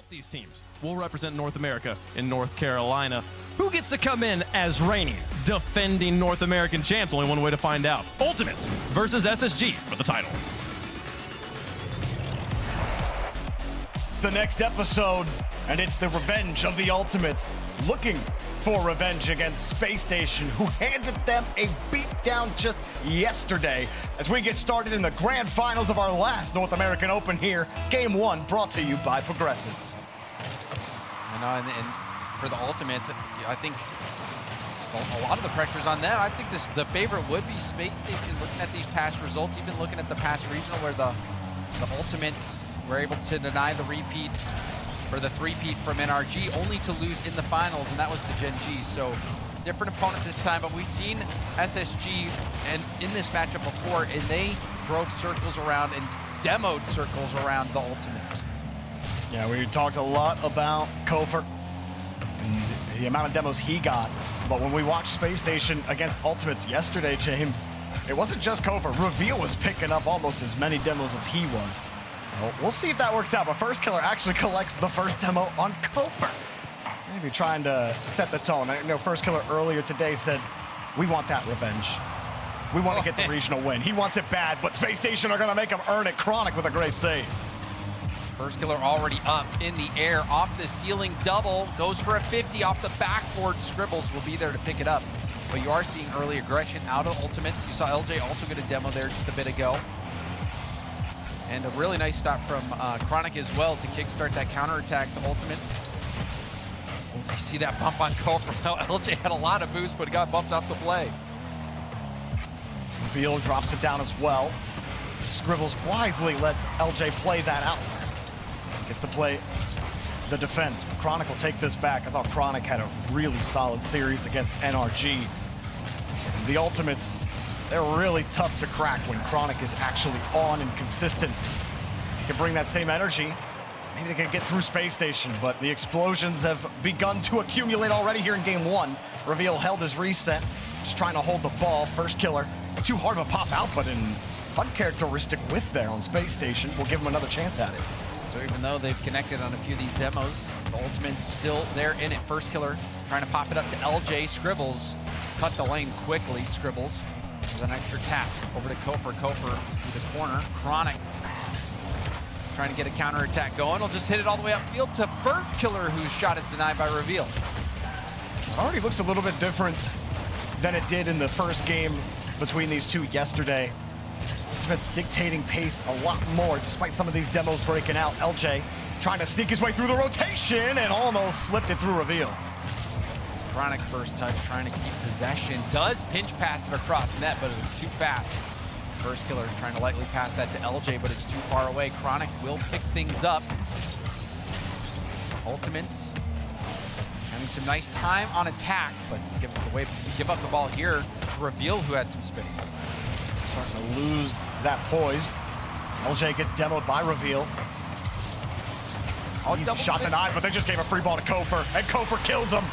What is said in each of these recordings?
These teams will represent North America in North Carolina. Who gets to come in as reigning, defending North American champs? Only one way to find out. Ultimates versus SSG for the title. It's the next episode, and it's the revenge of the Ultimates, looking for revenge against Space Station, who handed them a beatdown just yesterday. As we get started in the grand finals of our last North American Open here, Game 1 brought to you by Progressive. And for the Ultimates, I think a lot of the pressure's on them. I think the favorite would be Space Station, looking at these past results, even looking at the past regional where the Ultimates were able to deny the repeat or the three-peat from NRG, only to lose in the finals, and that was to Gen G. So different opponent this time, but we've seen SSG and in this matchup before, and they drove circles around and demoed circles around the Ultimates. Yeah, we talked a lot about Kofer and the amount of demos he got, but when we watched Space Station against Ultimates yesterday, James, it wasn't just Kofer. Reveal was picking up almost as many demos as he was. Well, we'll see if that works out, but First Killer actually collects the first demo on Kofer. Maybe trying to set the tone. I know First Killer earlier today said, we want that revenge. We want to get the regional win. He wants it bad, but Space Station are going to make him earn it. Chronic with a great save. First Killer already up in the air, off the ceiling, double, goes for a 50 off the backboard. Scribbles will be there to pick it up. But you are seeing early aggression out of Ultimates. You saw LJ also get a demo there just a bit ago. And a really nice stop from Chronic as well to kickstart that counterattack. The Ultimates, oh, they see that bump on Kofer. LJ had a lot of boost, but he got bumped off the play. Reveal drops it down as well. Scribbles wisely lets LJ play that out. Gets to play the defense. Chronic will take this back. I thought Chronic had a really solid series against NRG. And the Ultimates, they're really tough to crack when Chronic is actually on and consistent. You can bring that same energy. Maybe they can get through Space Station, but the explosions have begun to accumulate already here in Game 1. Reveal held his reset, just trying to hold the ball. First Killer, too hard of a pop out, but an uncharacteristic whiff there on Space Station will give him another chance at it. So even though they've connected on a few of these demos, the Ultimate's still there in it. First Killer trying to pop it up to LJ. Scribbles cut the lane quickly. Scribbles with an extra tap over to Kofer. Kofer through the corner. Chronic trying to get a counterattack going. He'll just hit it all the way upfield to First Killer, whose shot is denied by Reveal. It already looks a little bit different than it did in the first game between these two yesterday. Smith's dictating pace a lot more, despite some of these demos breaking out. LJ trying to sneak his way through the rotation and almost slipped it through Reveal. Chronic first touch, trying to keep possession. Does pinch pass it across net, but it was too fast. First Killer trying to lightly pass that to LJ, but it's too far away. Chronic will pick things up. Ultimates having some nice time on attack, but give up the ball here to Reveal, who had some space. Starting to lose that poise. LJ gets demoed by Reveal. Easy shot denied, but they just gave a free ball to Kofer, and Kofer kills him.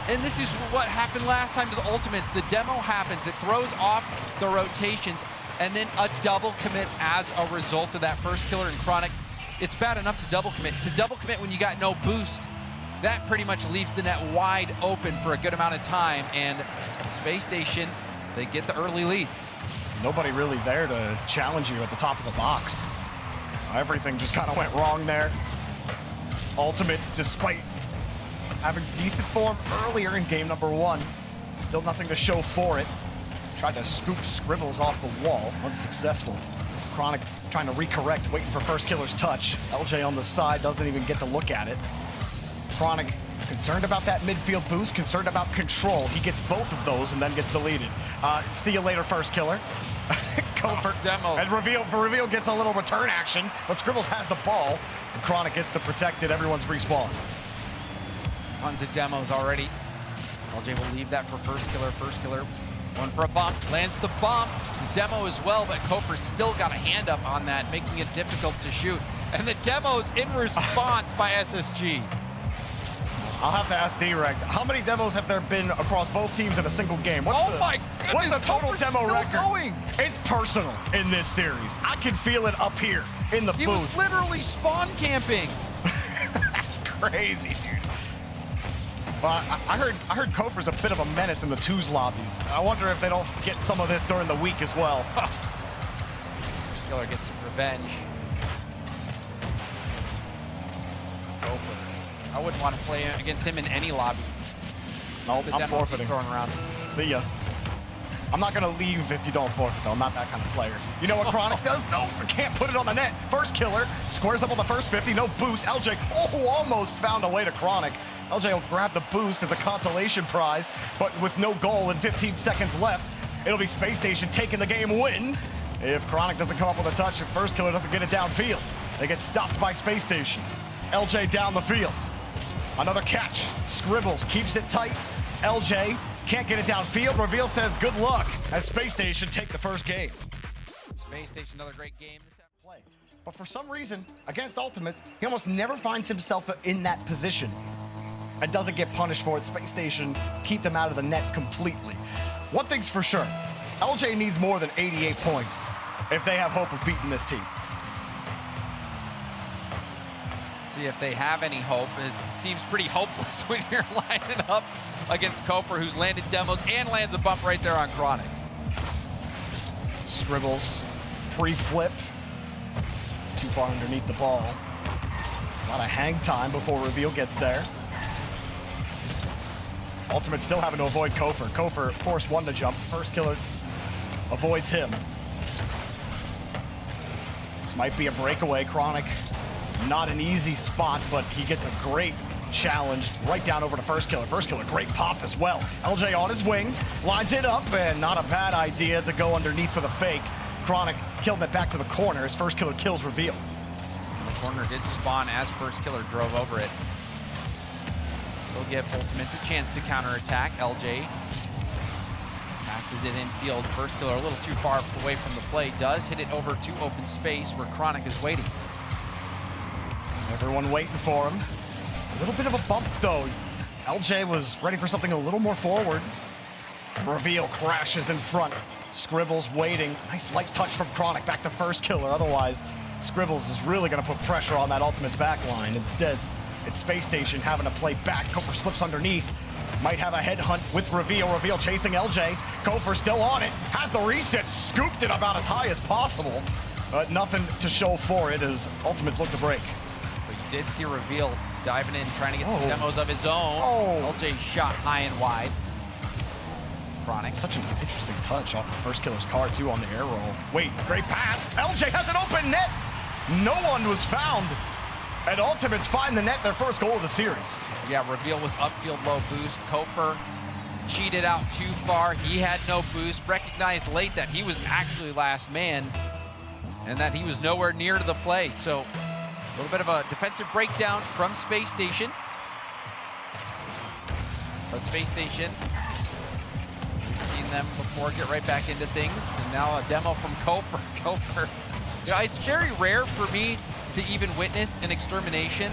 And this is what happened last time to the Ultimates. The demo happens, it throws off the rotations, and then a double commit as a result of that. First Killer and Chronic, it's bad enough to double commit. To double commit when you got no boost, that pretty much leaves the net wide open for a good amount of time, and Space Station, they get the early lead. Nobody really there to challenge you at the top of the box. Everything just kind of went wrong there. Ultimates, despite having decent form earlier in game number 1, still nothing to show for it. Tried to scoop Scribbles off the wall, unsuccessful. Chronic trying to recorrect, waiting for First Killer's touch. LJ on the side doesn't even get to look at it. Chronic concerned about that midfield boost, concerned about control. He gets both of those and then gets deleted. See you later, First Killer. Kofer and Reveal gets a little return action, but Scribbles has the ball, and Chronic gets to protect it. Everyone's respawned. Tons of demos already. LJ will leave that for First Killer. First Killer, one for a bump, lands the bump. Demo as well, but Kofer still got a hand up on that, making it difficult to shoot. And the demo's in response by SSG. I'll have to ask Direct, how many demos have there been across both teams in a single game? My goodness, what's the total demo record? Going. It's personal in this series. I can feel it up here in the booth. He was literally spawn camping. crazy, dude. Well, I heard Kofer's a bit of a menace in the twos lobbies. I wonder if they don't get some of this during the week as well. Skiller gets some revenge. Kofer. I wouldn't want to play against him in any lobby. Nope, I'm forfeiting. Throwing around. See ya. I'm not gonna leave if you don't forfeit, though. I'm not that kind of player. You know what Chronic does? Nope, can't put it on the net. First killer, squares up on the first 50, no boost. LJ, almost found a way to Chronic. LJ will grab the boost as a consolation prize, but with no goal and 15 seconds left, it'll be Space Station taking the game win. If Chronic doesn't come up with a touch, if first killer doesn't get it downfield, they get stopped by Space Station. LJ down the field. Another catch. Scribbles keeps it tight. LJ can't get it downfield. Reveal says good luck as Space Station take the first game. Space Station, another great game. Play. But for some reason, against Ultimates, he almost never finds himself in that position and doesn't get punished for it. Space Station keep them out of the net completely. One thing's for sure, LJ needs more than 88 points if they have hope of beating this team. See if they have any hope. It seems pretty hopeless when you're lining up against Kofer, who's landed demos and lands a bump right there on Chronic. Scribbles, pre-flip, too far underneath the ball. A lot of hang time before Reveal gets there. Ultimate still having to avoid Kofer. Kofer forced one to jump. First killer avoids him. This might be a breakaway. Chronic, not an easy spot, but he gets a great challenge right down over to first killer. First killer, great pop as well. LJ on his wing, lines it up, and not a bad idea to go underneath for the fake. Chronic killed it back to the corner as first killer kills Reveal. The corner did spawn as first killer drove over it. So give Ultimates a chance to counterattack. LJ passes it infield. First killer a little too far away from the play. Does hit it over to open space where Chronic is waiting. Everyone waiting for him. A little bit of a bump though. LJ was ready for something a little more forward. Reveal crashes in front. Scribbles waiting. Nice light touch from Chronic back to first killer. Otherwise, Scribbles is really gonna put pressure on that Ultimates back line. Instead, it's Space Station having to play back. Kofer slips underneath. Might have a headhunt with Reveal. Reveal chasing LJ. Kofer still on it. Has the reset. Scooped it about as high as possible. But nothing to show for it as Ultimates look to break. But you did see Reveal diving in, trying to get the demos of his own. LJ shot high and wide. Chronic. Such an interesting touch off of first killer's card too on the air roll. Wait, great pass. LJ has an open net. No one was found. And Ultimates find the net, their first goal of the series. Yeah, Reveal was upfield low boost. Kofer cheated out too far. He had no boost. Recognized late that he was actually last man and that he was nowhere near to the play. So a little bit of a defensive breakdown from Space Station. But Space Station, we've seen them before get right back into things. And now a demo from Kofer. Kofer, you know, it's very rare for me to even witness an extermination.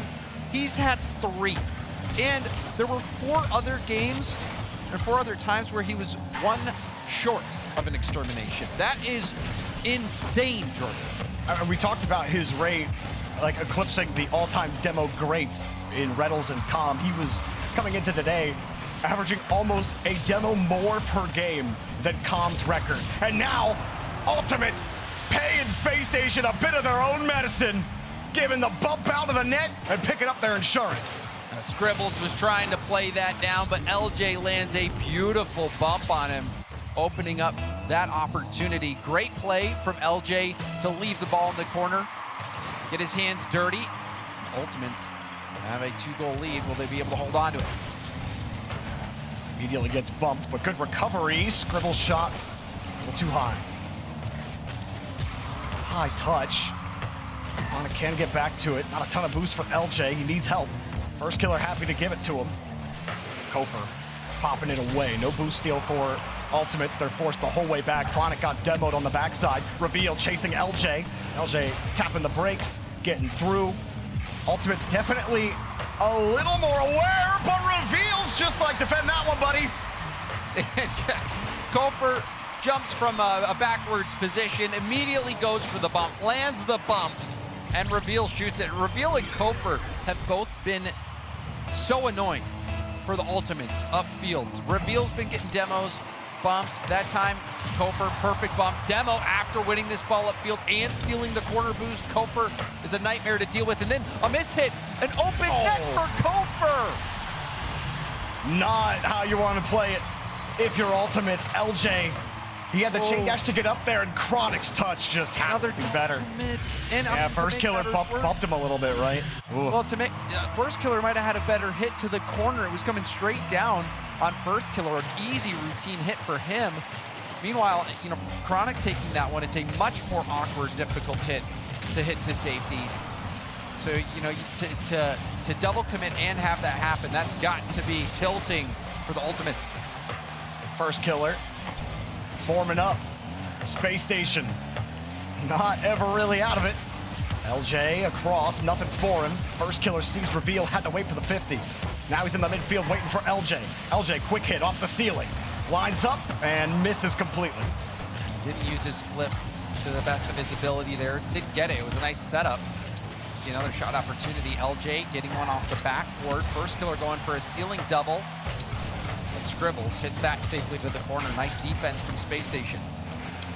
He's had 3. And there were 4 other games and 4 other times where he was 1 short of an extermination. That is insane, Jordan. We talked about his rate, like eclipsing the all-time demo greats in Reddles and Com. He was coming into today averaging almost a demo more per game than Com's record. And now, Ultimates paying Space Station a bit of their own medicine, giving the bump out of the net and picking up their insurance. Scribbles was trying to play that down, but LJ lands a beautiful bump on him, opening up that opportunity. Great play from LJ to leave the ball in the corner, get his hands dirty. Ultimates have a 2-goal lead. Will they be able to hold on to it? Immediately gets bumped, but good recovery. Scribbles shot a little too high. High touch. Chronic can get back to it. Not a ton of boost for LJ. He needs help. First killer happy to give it to him. Kofer popping it away. No boost steal for Ultimates. They're forced the whole way back. Chronic got demoed on the backside. Reveal chasing LJ. LJ tapping the brakes, getting through. Ultimates definitely a little more aware, but Reveal's just like, defend that one, buddy. Kofer jumps from a backwards position, immediately goes for the bump, lands the bump, and Reveal shoots it. Reveal and Kofer have both been so annoying for the ultimates upfield. Reveal's been getting demos, bumps. That time, Kofer, perfect bump. Demo after winning this ball upfield and stealing the corner boost. Kofer is a nightmare to deal with. And then a miss hit, an open net for Kofer. Not how you want to play it if you're ultimates. LJ, he had the chain dash to get up there, and Chronic's touch just has to be better. And yeah, first killer bumped him a little bit, right? Ooh. Well, first killer might have had a better hit to the corner. It was coming straight down on first killer, an easy routine hit for him. Meanwhile, you know, Chronic taking that one, it's a much more awkward, difficult hit to safety. So, you know, to double commit and have that happen, that's got to be tilting for the ultimates. First killer forming up. Space Station not ever really out of it. LJ across, nothing for him. First killer sees reveal, had to wait for the 50. Now he's in the midfield waiting for LJ. LJ, quick hit off the ceiling. Lines up and misses completely. Didn't use his flip to the best of his ability there. Didn't get it. It was a nice setup. See another shot opportunity. LJ getting one off the backboard. First killer going for a ceiling double. But Scribbles hits that safely to the corner. Nice defense from Space Station.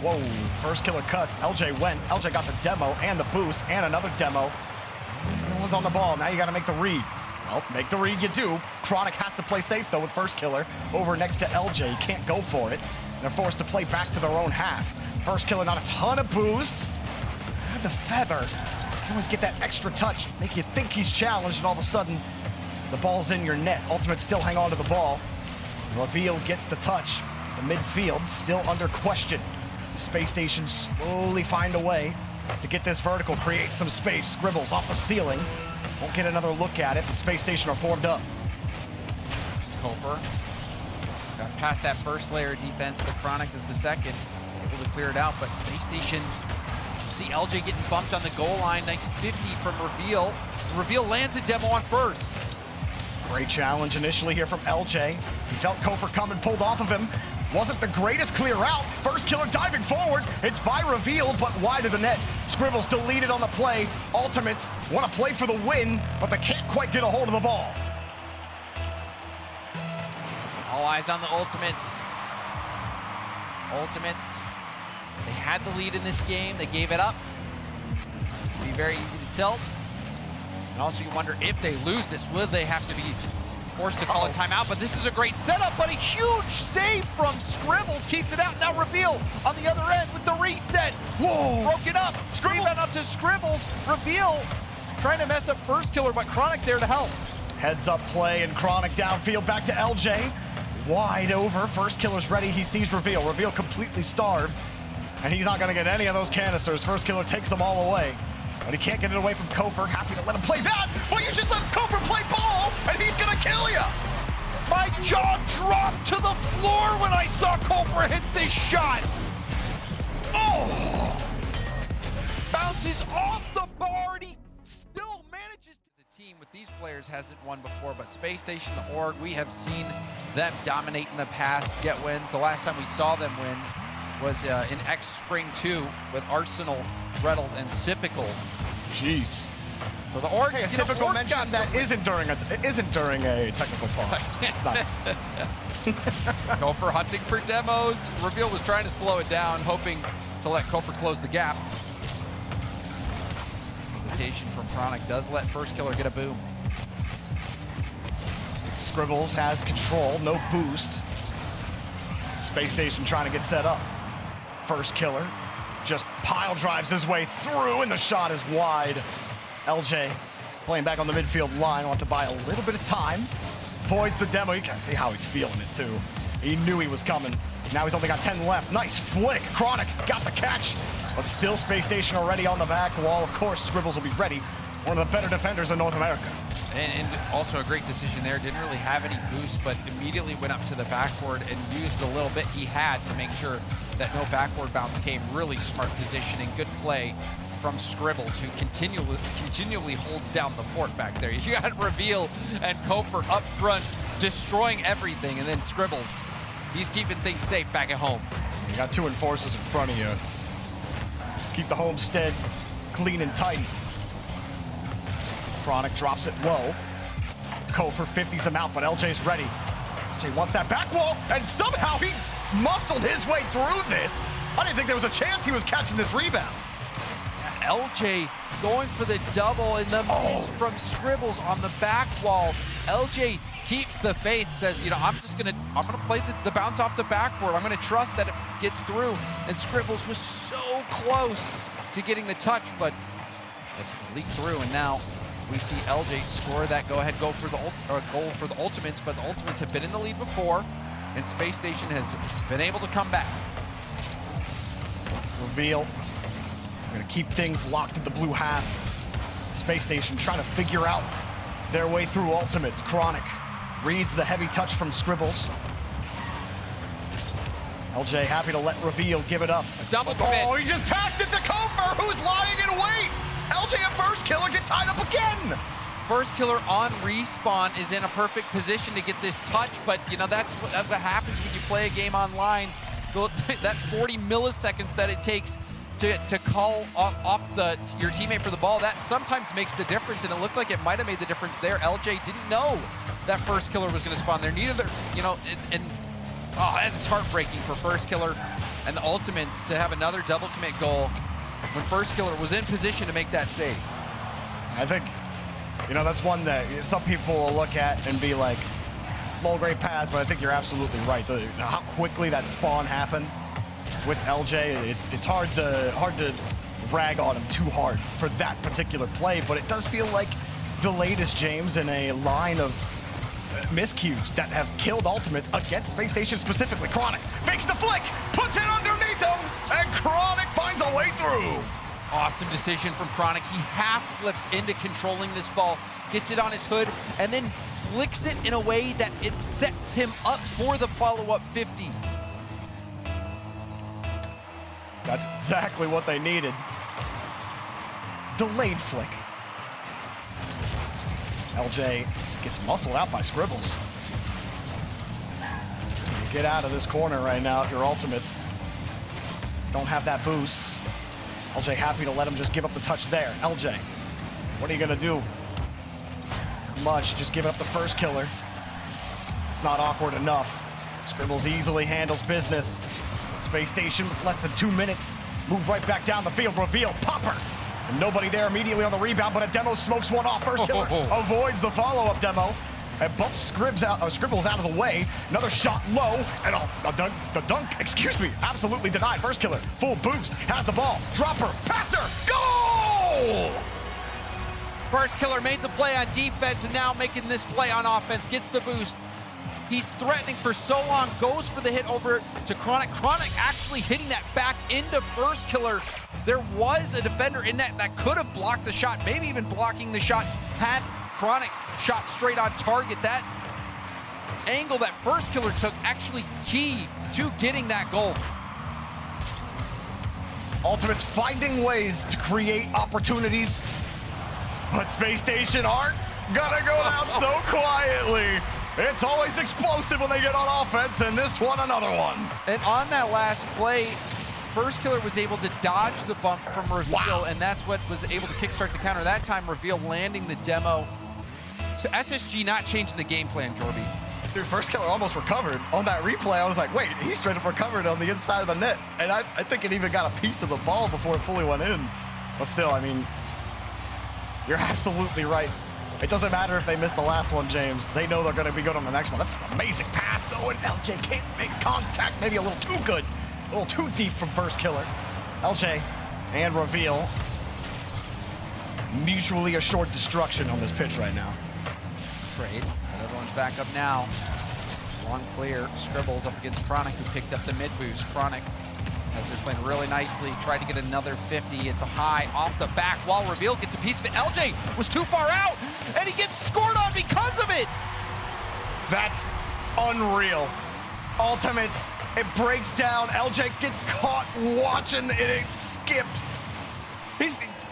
Whoa, first killer cuts. LJ went. LJ got the demo and the boost and another demo. No one's on the ball. Now you got to make the read. Well, make the read you do. Chronic has to play safe, though, with first killer over next to LJ. He can't go for it. They're forced to play back to their own half. First killer, not a ton of boost. The feather. You always get that extra touch, make you think he's challenged, and all of a sudden, the ball's in your net. Ultimate still hang on to the ball. Reveal gets the touch. The midfield still under question. Space Station slowly find a way to get this vertical, create some space. Scribbles off the ceiling. Won't get another look at it, but Space Station are formed up. Kofer got past that first layer of defense, but Chronic is the second. Able to clear it out, but Space Station, see LJ getting bumped on the goal line. Nice 50 from Reveal. Reveal lands a demo on first. Great challenge initially here from LJ. He felt Kofer coming, pulled off of him. Wasn't the greatest clear out. First killer diving forward. It's by Reveal, but wide of the net. Scribbles deleted on the play. Ultimates want to play for the win, but they can't quite get a hold of the ball. All eyes on the Ultimates. Ultimates, they had the lead in this game. They gave it up. It'd be very easy to tilt. And also you wonder if they lose this, will they have to be forced to call a timeout? But this is a great setup, but a huge save from Scribbles keeps it out. Now Reveal on the other end with the reset. Whoa! Broke it up. Rebound up to Scribbles. Reveal trying to mess up first killer, but Chronic there to help. Heads up play and Chronic downfield back to LJ. Wide over. First killer's ready. He sees Reveal. Reveal completely starved, and he's not going to get any of those canisters. First killer takes them all away, but he can't get it away from Kofer. Happy to let him play that, but you just let Kofer play ball, and he's going to kill you. My jaw dropped to the floor when I saw Kofer hit this shot. Oh! Bounces off the bar, and he still manages to... The team with these players hasn't won before, but Space Station, the org, we have seen them dominate in the past, get wins. The last time we saw them win was in X Spring 2 with Arsenal, Reddles, and Sipical. Jeez. So the org, hey, a typical mention that isn't during a technical pause. It's nice. Kofer hunting for demos. Reveal was trying to slow it down, hoping to let Kofer close the gap. Hesitation from Chronic does let first killer get a boom. Scribbles has control, no boost. Space Station trying to get set up. First killer just pile drives his way through, and the shot is wide. LJ playing back on the midfield line, want to buy a little bit of time. Voids the demo. You can see how he's feeling it too. He knew he was coming. Now he's only got 10 left. Nice flick. Chronic got the catch, but still Space Station already on the back wall. Of course, Scribbles will be ready. One of the better defenders in North America. And also a great decision there. Didn't really have any boost, but immediately went up to the backboard and used the little bit he had to make sure that no backboard bounce came. Really smart positioning. Good play from Scribbles, who continually holds down the fort back there. You got Reveal and Kofer up front, destroying everything, and then Scribbles, he's keeping things safe back at home. You got two enforcers in front of you. Keep the homestead clean and tidy. Chronic drops it low. Kofor 50s him out, but LJ's ready. LJ wants that back wall, and somehow he muscled his way through this. I didn't think there was a chance he was catching this rebound. LJ going for the double in the miss from Scribbles on the back wall. LJ keeps the faith, says, you know, I'm gonna play the bounce off the backboard. I'm gonna trust that it gets through. And Scribbles was so close to getting the touch, but it leaked through. And now we see LJ score that go-ahead goal for the Ultimates, but the Ultimates have been in the lead before, and Space Station has been able to come back. Reveal. We're gonna keep things locked in the blue half. Space Station trying to figure out their way through Ultimates. Chronic reads the heavy touch from Scribbles. LJ happy to let Reveal give it up. A double commit. Oh, he just passed it to Kofor, who's lying in wait. LJ and First Killer get tied up again. First Killer on respawn is in a perfect position to get this touch, but you know that's what happens when you play a game online. That 40 milliseconds that it takes to call off your teammate for the ball, that sometimes makes the difference, and it looked like it might have made the difference there. LJ didn't know that First Killer was going to spawn there. Neither, you know, and it's heartbreaking for First Killer and the Ultimates to have another double commit goal when First Killer was in position to make that save. I think, you know, that's one that some people will look at and be like, low grade pass, but I think you're absolutely right. How quickly that spawn happened with LJ, it's hard to rag on him too hard for that particular play, but it does feel like the latest, James, in a line of miscues that have killed Ultimates against Space Station specifically. Chronic fakes the flick, puts it underneath him, and Chronic finds a way through. Awesome decision from Chronic. He half flips into controlling this ball, gets it on his hood, and then flicks it in a way that it sets him up for the follow-up 50. That's exactly what they needed. Delayed flick. LJ gets muscled out by Scribbles. You get out of this corner right now if you're Ultimates. Don't have that boost. LJ happy to let him just give up the touch there. LJ, what are you gonna do? Not much, just give up the First Killer. It's not awkward enough. Scribbles easily handles business. Space Station with less than 2 minutes. Move right back down the field. Reveal, popper. And nobody there immediately on the rebound, but a demo smokes one off. First Killer avoids the follow-up demo and bumps Scribbles out of the way. Another shot low, and the dunk, excuse me, absolutely denied. First Killer, full boost, has the ball. Dropper, passer, goal! First Killer made the play on defense and now making this play on offense, gets the boost. He's threatening for so long, goes for the hit over to Chronic. Chronic actually hitting that back into First Killer. There was a defender in that could have blocked the shot, maybe even blocking the shot had Chronic shot straight on target. That angle that First Killer took actually key to getting that goal. Ultimates finding ways to create opportunities, but Space Station aren't gonna go down so quietly. It's always explosive when they get on offense, and this one, another one. And on that last play, First Killer was able to dodge the bump from Reveal, and that's what was able to kickstart the counter. That time, Reveal landing the demo. So SSG not changing the game plan, Jorby. Dude, First Killer almost recovered. On that replay, I was like, wait, he straight up recovered on the inside of the net. And I think it even got a piece of the ball before it fully went in. But still, I mean, you're absolutely right. It doesn't matter if they miss the last one, James. They know they're going to be good on the next one. That's an amazing pass, though, and LJ can't make contact. Maybe a little too good, a little too deep from First Killer. LJ and Reveal mutually assured destruction on this pitch right now. Trade, but everyone's back up now. Long clear, Scribbles up against Chronic, who picked up the mid boost. Chronic, as they're playing really nicely, tried to get another 50. It's a high off the back while Reveal gets a piece of it. LJ was too far out, and he gets scored on because of it. That's unreal. Ultimates, it breaks down. LJ gets caught watching, and it skips.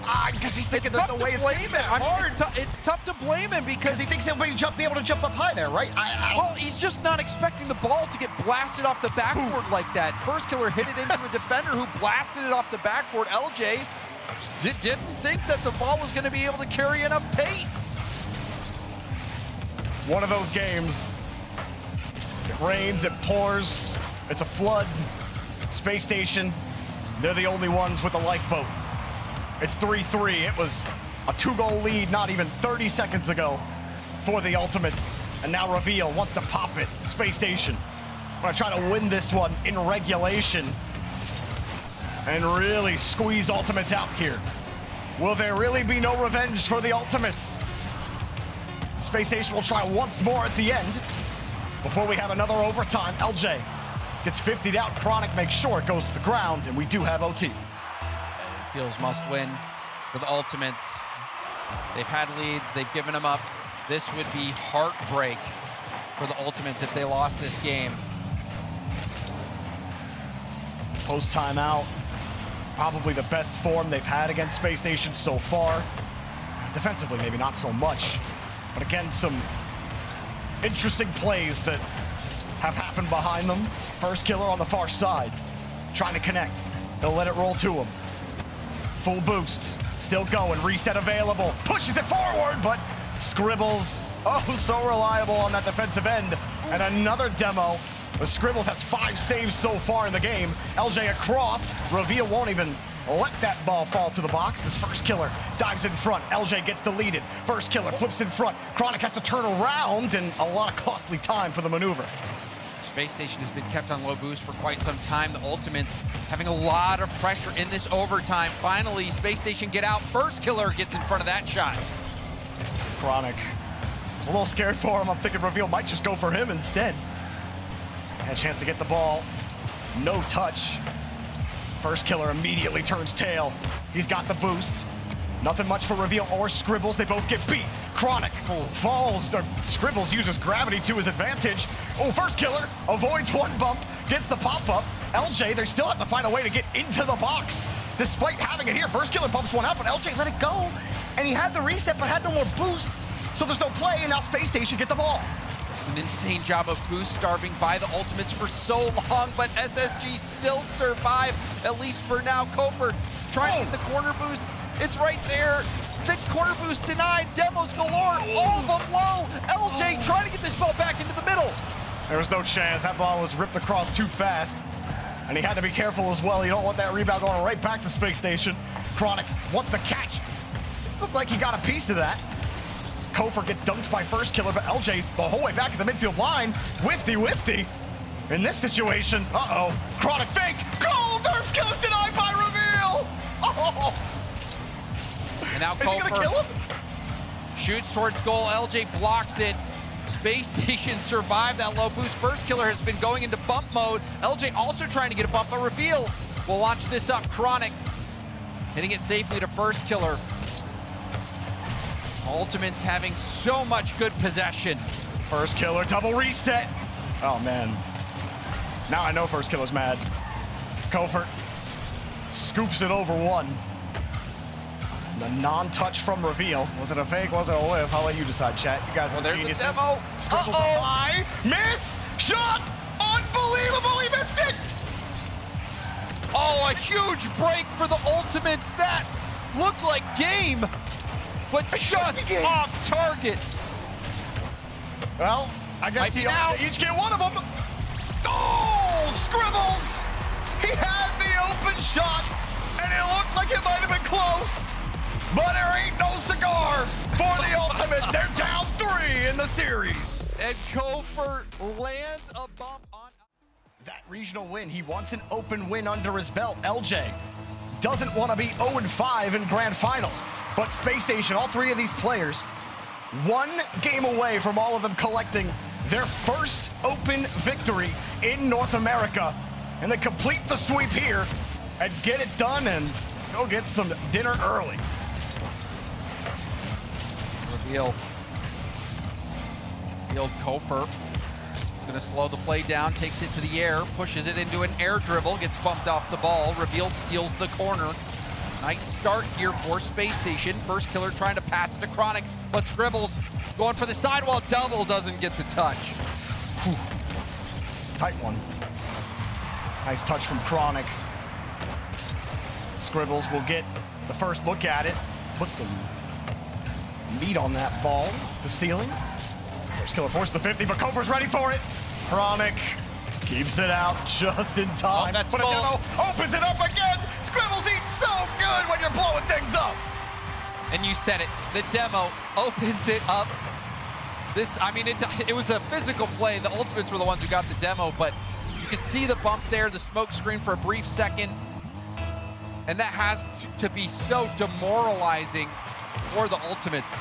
I guess he's thinking that the way it's hard. It's tough to blame him because he thinks he'll be able to jump up high there, right? Well, he's just not expecting the ball to get blasted off the backboard like that. First Killer hit it into a defender who blasted it off the backboard. LJ didn't think that the ball was going to be able to carry enough pace. One of those games. It rains, it pours, it's a flood. Space Station, they're the only ones with a lifeboat. It's 3-3. It was a 2-goal lead not even 30 seconds ago for the Ultimates. And now Reveal wants to pop it. Space Station, I'm gonna try to win this one in regulation and really squeeze Ultimates out here. Will there really be no revenge for the Ultimates? Space Station will try once more at the end before we have another overtime. LJ gets 50'd out. Chronic makes sure it goes to the ground, and we do have OT. It feels must win for the Ultimates. They've had leads, they've given them up. This would be heartbreak for the Ultimates if they lost this game. Post timeout, probably the best form they've had against Space Station so far. Defensively, maybe not so much, but again, some interesting plays that have happened behind them. First killer on the far side, trying to connect. They'll let it roll to him. Full boost, still going, reset available, pushes it forward, but Scribbles, oh, so reliable on that defensive end. And another demo. The Scribbles has 5 saves so far in the game. LJ across, Reveal won't even let that ball fall to the box. This first killer dives in front. LJ gets deleted. First killer flips in front. Chronic has to turn around, and a lot of costly time for the maneuver. Space Station has been kept on low boost for quite some time. The Ultimates having a lot of pressure in this overtime. Finally, Space Station get out. First killer gets in front of that shot. Chronic was a little scared for him. I'm thinking Reveal might just go for him instead. Had a chance to get the ball. No touch. First killer immediately turns tail. He's got the boost. Nothing much for Reveal or Scribbles. They both get beat. Chronic falls. Scribbles uses gravity to his advantage. Oh, first killer avoids one bump, gets the pop-up. LJ, they still have to find a way to get into the box. Despite having it here, first killer bumps one out, but LJ let it go. And he had the reset, but had no more boost. So there's no play, and now Space Station get the ball. An insane job of boost starving by the Ultimates for so long, but SSG still survive, at least for now. Kofer trying to get the corner boost. It's right there. The corner boost denied. Demos galore. All of them low. LJ trying to get this ball back into the middle. There was no chance. That ball was ripped across too fast. And he had to be careful as well. You don't want that rebound going right back to Space Station. Chronic wants the catch. Looked like he got a piece of that. Kofer gets dunked by first killer, but LJ the whole way back at the midfield line. Whifty. In this situation, uh-oh. Chronic fake. Goal! First killer's denied by Reveal. Oh! And now Is he gonna Kofer kill him? shoots towards goal. LJ blocks it. Space Station survived that low boost. First killer has been going into bump mode. LJ also trying to get a bump, but Reveal will launch this up. Chronic hitting it safely to first killer. Ultimates having so much good possession. First killer, double reset. Oh, man. Now I know first killer's mad. Kofer scoops it over one. The non-touch from Reveal. Was it a fake? Was it a whiff? I'll let you decide, chat. You guys are There's geniuses. the demo. Scribbles high. Miss! Shot! Unbelievable! He missed it! Oh, a huge break for the Ultimates. That looked like game, but just off target. Well, I guess Might be now. they each get one of them. Oh, Scribbles! He had the open shot, and it looked like it might have been close. But there ain't no cigar for the Ultimates. They're down 3 in the series. And Kofer lands a bump on that regional win. He wants an open win under his belt. LJ doesn't want to be 0-5 in grand finals. But Space Station, all 3 of these players, 1 game away from all of them collecting their first open victory in North America. And they complete the sweep here and get it done and go get some dinner early. Reveal. Kofer gonna slow the play down, takes it to the air, pushes it into an air dribble, gets bumped off the ball. Reveal steals the corner. Nice start here for Space Station. First killer trying to pass it to Chronic, but Scribbles going for the sidewall double, doesn't get the touch. Whew. Tight one. Nice touch from Chronic. Scribbles will get the first look at it. Put some meat on that ball, the ceiling. First killer forced the 50, but Kofer's ready for it. Chronic keeps it out just in time. That's but a full. demo opens it up again. Scribbles eats so good when you're blowing things up. And you said it, the demo opens it up. It was a physical play. The Ultimates were the ones who got the demo, but you could see the bump there, the smoke screen for a brief second. And that has to be so demoralizing for the Ultimates.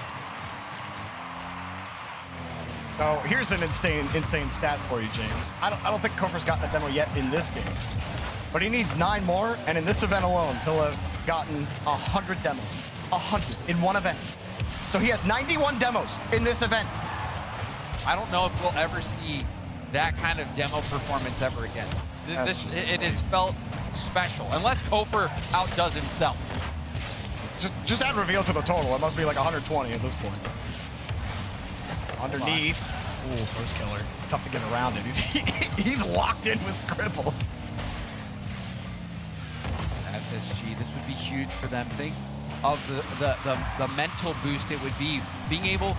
So here's an insane stat for you, James. I don't think Kofer's gotten a demo yet in this game, but he needs 9 more, and in this event alone, he'll have gotten 100 demos. 100 in one event. So he has 91 demos in this event. I don't know if we'll ever see that kind of demo performance ever again. It has felt special, unless Kofer outdoes himself. Just add reveal to the total. It must be like 120 at this point. Underneath. Ooh, first killer. Tough to get around it. He's locked in with Scribbles. SSG, this would be huge for them. Think of the mental boost it would be, being able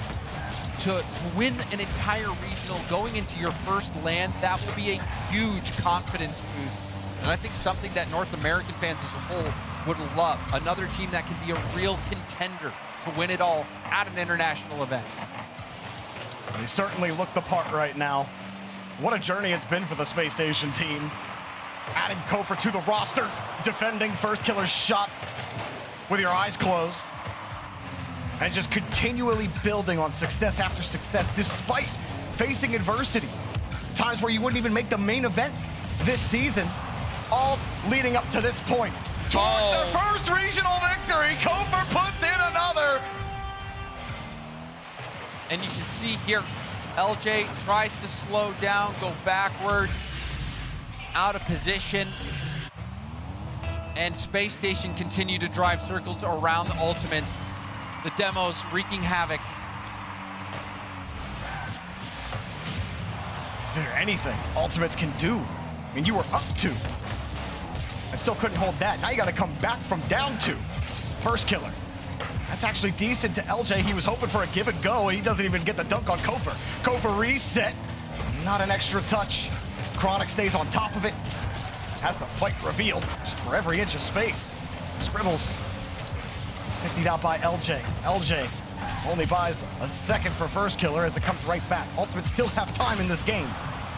to win an entire regional, going into your first land. That will be a huge confidence boost. And I think something that North American fans as a whole would love. Another team that can be a real contender to win it all at an international event. They certainly look the part right now. What a journey it's been for the Space Station team. Adding Kofer to the roster, defending first killer's shots with your eyes closed, and just continually building on success after success despite facing adversity. Times where you wouldn't even make the main event this season, all leading up to this point. Towards their first regional victory, Kofer puts in another. And you can see here, LJ tries to slow down, go backwards, out of position. And Space Station continue to drive circles around the Ultimates. The demos wreaking havoc. Is there anything Ultimates can do? I mean, you were up 2. I still couldn't hold that. Now you gotta come back from down 2. First killer. That's actually decent to LJ. He was hoping for a give and go, and he doesn't even get the dunk on Kofer. Kofer reset. Not an extra touch. Chronic stays on top of it. Has the fight revealed just for every inch of space. Scribbles. It's 50'd out by LJ. LJ only buys a second for first killer as it comes right back. Ultimates still have time in this game.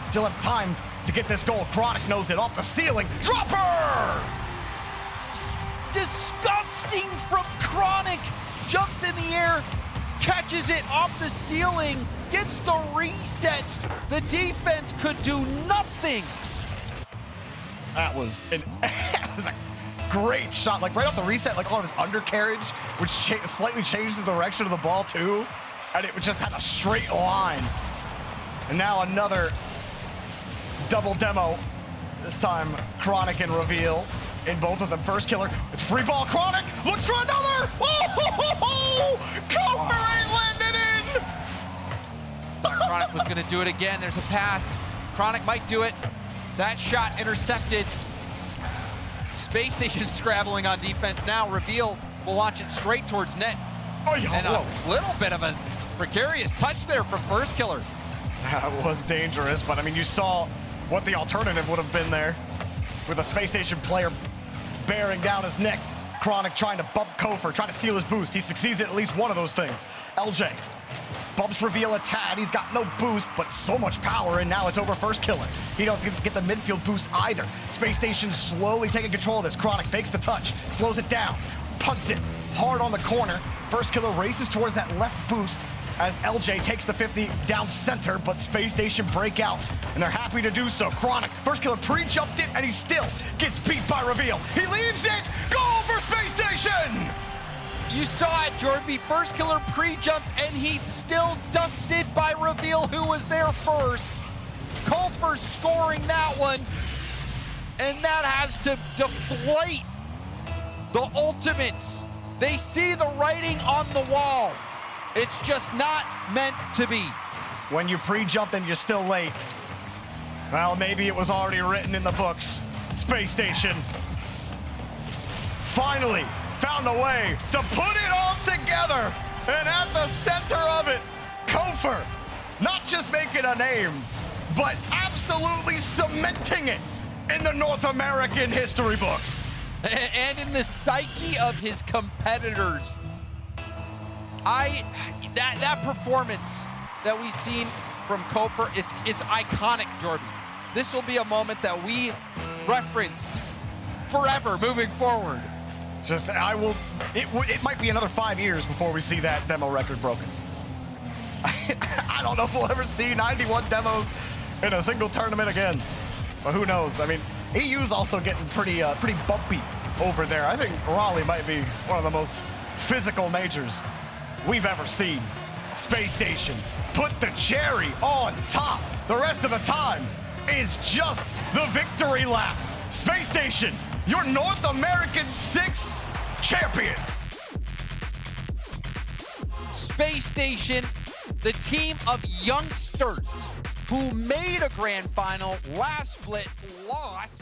Still have time to get this goal. Chronic knows it. Off the ceiling. Dropper! Disgusting from Chronic. Jumps in the air, catches it off the ceiling, gets the reset. The defense could do nothing. That was a great shot. Like right off the reset, like all of his undercarriage, which slightly changed the direction of the ball too. And it just had a straight line. And now another double demo. This time, Chronic and Reveal in both of them. First killer, it's free ball. Chronic looks for another. Oh, Kofer ain't landed in. Chronic was gonna do it again. There's a pass. Chronic might do it. That shot intercepted. Space Station scrabbling on defense now. Reveal will launch it straight towards net. Oh, yeah, and a little bit of a precarious touch there from first killer. That was dangerous, but I mean, you saw what the alternative would have been there with a Space Station player bearing down his neck. Chronic trying to bump Kofer, trying to steal his boost. He succeeds at least one of those things. LJ bumps Reveal a tad. He's got no boost, but so much power, and now it's over first killer. He doesn't get the midfield boost either. Space Station slowly taking control of this. Chronic fakes the touch, slows it down, punts it hard on the corner. First killer races towards that left boost as LJ takes the 50 down center, but Space Station break out, and they're happy to do so. Chronic, first killer pre-jumped it, and he still gets beat by Reveal. He leaves it! Goal for Space Station! You saw it, Jordan B. First killer pre-jumped, and he's still dusted by Reveal, who was there first. Kofer scoring that one, and that has to deflate the Ultimates. They see the writing on the wall. It's just not meant to be. When you pre-jumped and you're still late, well, maybe it was already written in the books. Space Station finally found a way to put it all together. And at the center of it, Kofer not just making a name, but absolutely cementing it in the North American history books. And in the psyche of his competitors. That performance that we've seen from Kofor, it's iconic, Jordan. This will be a moment that we referenced forever moving forward. Just, it might be another 5 years before we see that demo record broken. I don't know if we'll ever see 91 demos in a single tournament again, but who knows? I mean, EU's also getting pretty bumpy over there. I think Raleigh might be one of the most physical majors we've ever seen. Space Station put the cherry on top. The rest of the time is just the victory lap. Space Station, your North American 6 champions. Space Station, the team of youngsters who made a grand final, last split, lost,